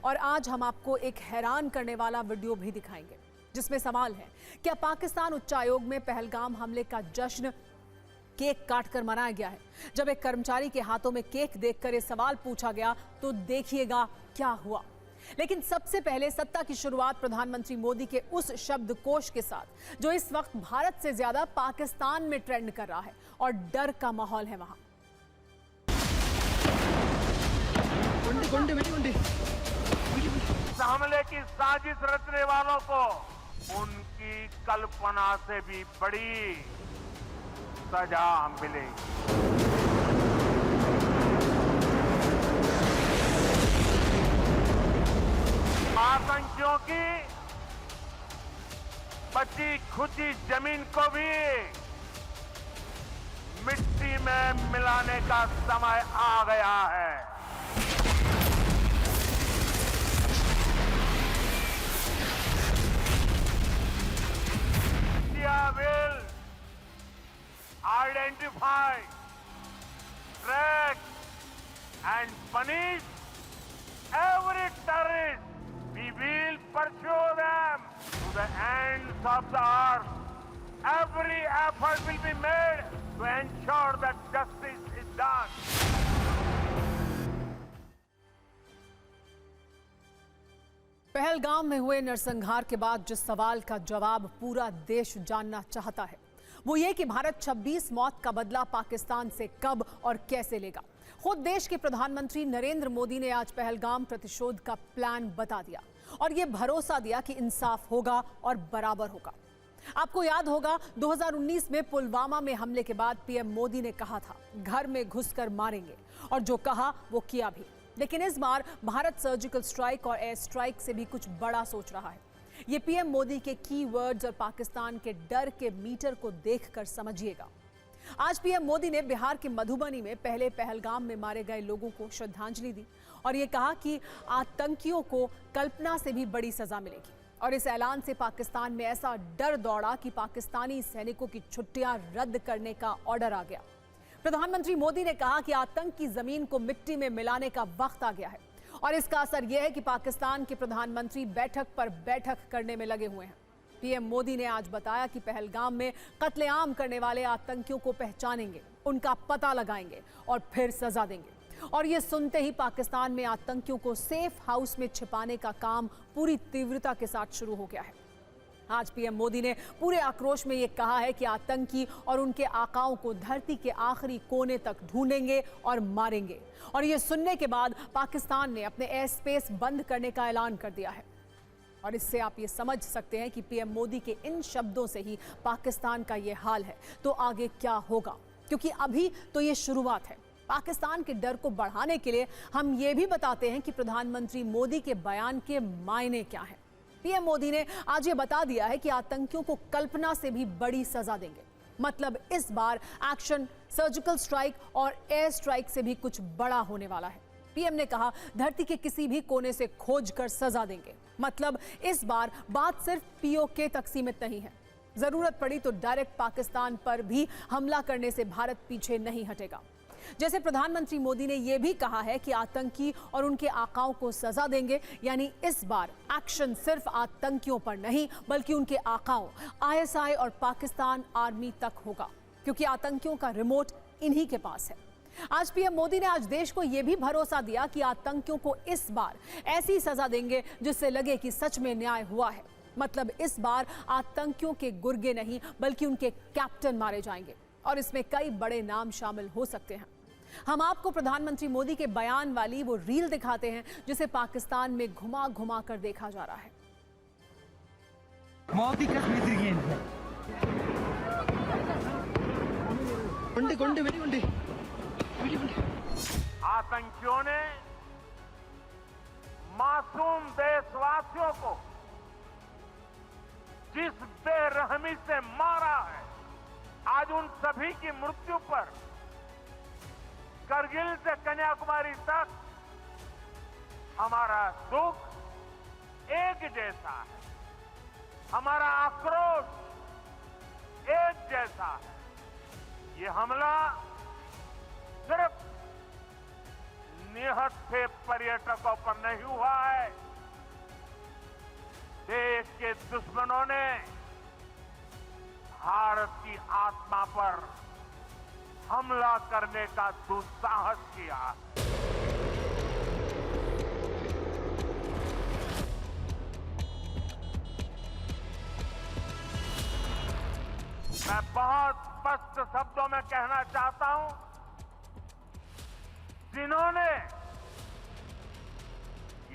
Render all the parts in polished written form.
और आज हम आपको एक हैरान करने वाला वीडियो भी दिखाएंगे, जिसमें सवाल है, क्या पाकिस्तान उच्चायोग में पहलगाम हमले का जश्न केक काटकर मनाया गया है? जब एक कर्मचारी के हाथों में केक देखकर ये सवाल पूछा गया तो देखिएगा क्या हुआ। लेकिन सबसे पहले सत्ता की शुरुआत प्रधानमंत्री मोदी के उस शब्दकोश के साथ जो इस वक्त भारत से ज्यादा पाकिस्तान में ट्रेंड कर रहा है और डर का माहौल है वहां। इस हमले की साजिश रचने वालों को उनकी कल्पना से भी बड़ी सजा मिलेगी। आतंकियों की बची खुची जमीन को भी मिट्टी में मिलाने का समय आ गया है। India will identify, track and punish every terrorist. We will pursue them to the ends of the earth. Every effort will be made to ensure that justice is done. Pahalgam में हुए नरसंहार के बाद जिस सवाल का जवाब पूरा देश जानना चाहता है वो ये कि भारत 26 मौत का बदला पाकिस्तान से कब और कैसे लेगा। खुद देश के प्रधानमंत्री नरेंद्र मोदी ने आज पहलगाम प्रतिशोध का प्लान बता दिया और ये भरोसा दिया कि इंसाफ होगा और बराबर होगा। आपको याद होगा 2019 में पुलवामा में हमले के बाद पीएम मोदी ने कहा था घर में घुसकर मारेंगे, और जो कहा वो किया भी। लेकिन इस बार भारत सर्जिकल स्ट्राइक और एयर स्ट्राइक से भी कुछ बड़ा सोच रहा है। ये पीएम मोदी के कीवर्ड्स और पाकिस्तान के डर के मीटर को देखकर समझिएगा। आज पीएम मोदी ने बिहार के मधुबनी में पहले पहलगाम में मारे गए लोगों को श्रद्धांजलि दी और ये कहा कि आतंकियों को कल्पना से भी बड़ी सजा मिलेगी। और इस ऐलान से पाकिस्तान में ऐसा डर दौड़ा कि पाकिस्तानी सैनिकों की छुट्टियां रद्द करने का ऑर्डर आ गया। प्रधानमंत्री मोदी ने कहा कि आतंक की जमीन को मिट्टी में मिलाने का वक्त आ गया है और इसका असर यह है कि पाकिस्तान के प्रधानमंत्री बैठक पर बैठक करने में लगे हुए हैं। पीएम मोदी ने आज बताया कि पहलगाम में कत्लेआम करने वाले आतंकियों को पहचानेंगे, उनका पता लगाएंगे और फिर सजा देंगे। और ये सुनते ही पाकिस्तान में आतंकियों को सेफ हाउस में छिपाने का काम पूरी तीव्रता के साथ शुरू हो गया है। आज पीएम मोदी ने पूरे आक्रोश में ये कहा है कि आतंकी और उनके आकाओं को धरती के आखिरी कोने तक ढूंढेंगे और मारेंगे। और ये सुनने के बाद पाकिस्तान ने अपने एयर स्पेस बंद करने का ऐलान कर दिया है। और इससे आप ये समझ सकते हैं कि पीएम मोदी के इन शब्दों से ही पाकिस्तान का ये हाल है तो आगे क्या होगा, क्योंकि अभी तो ये शुरुआत है। पाकिस्तान के डर को बढ़ाने के लिए हम ये भी बताते हैं कि प्रधानमंत्री मोदी के बयान के मायने क्या हैं। पीएम मोदी ने आज ये बता दिया है कि आतंकियों को कल्पना से भी बड़ी सजा देंगे। मतलब इस बार एक्शन सर्जिकल स्ट्राइक और एयर स्ट्राइक से भी कुछ बड़ा होने वाला है। पीएम ने कहा धरती के किसी भी कोने से खोज कर सजा देंगे। मतलब इस बार बात सिर्फ पीओके तक सीमित नहीं है। जरूरत पड़ी तो डायरेक्ट पाकिस्तान पर भी हमला करने से भारत पीछे नहीं हटेगा। जैसे प्रधानमंत्री मोदी ने यह भी कहा है कि आतंकी और उनके आकाओं को सजा देंगे, यानी इस बार एक्शन सिर्फ आतंकियों पर नहीं बल्कि उनके आकाओं, आईएसआई और पाकिस्तान आर्मी तक होगा, क्योंकि आतंकियों का रिमोट इन्हीं के पास है। आज पीएम मोदी ने आज देश को यह भी भरोसा दिया कि आतंकियों को इस बार ऐसी सजा देंगे जिससे लगे कि सच में न्याय हुआ है। मतलब इस बार आतंकियों के गुर्गे नहीं बल्कि उनके कैप्टन मारे जाएंगे और इसमें कई बड़े नाम शामिल हो सकते हैं। हम आपको प्रधानमंत्री मोदी के बयान वाली वो रील दिखाते हैं जिसे पाकिस्तान में घुमा घुमा कर देखा जा रहा है। आतंकियों ने मासूम देशवासियों को जिस बेरहमी से मारा है, आज उन सभी की मृत्यु पर करगिल से कन्याकुमारी तक हमारा दुख एक जैसा है, हमारा आक्रोश एक जैसा है। ये हमला सिर्फ निहत्थे पर्यटकों पर नहीं हुआ है, के दुश्मनों ने भारत की आत्मा पर हमला करने का दुस्साहस किया। मैं बहुत स्पष्ट शब्दों में कहना चाहता हूं, जिन्होंने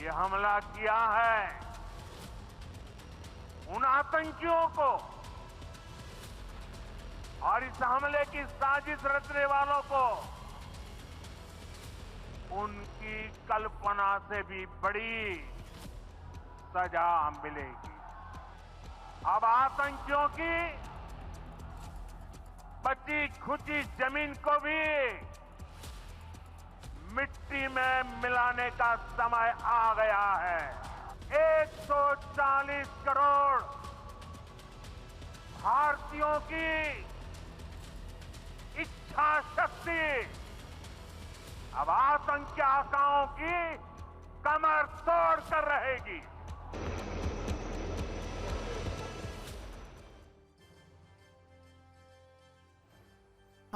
ये हमला किया है, उन आतंकियों को और इस हमले की साजिश रचने वालों को उनकी कल्पना से भी बड़ी सजा मिलेगी। अब आतंकियों की बची खुची जमीन को भी मिट्टी में मिलाने का समय आ गया है। 140 करोड़ भारतीयों की इच्छा शक्ति अब आतंकी आकाओं की कमर तोड़ कर रहेगी।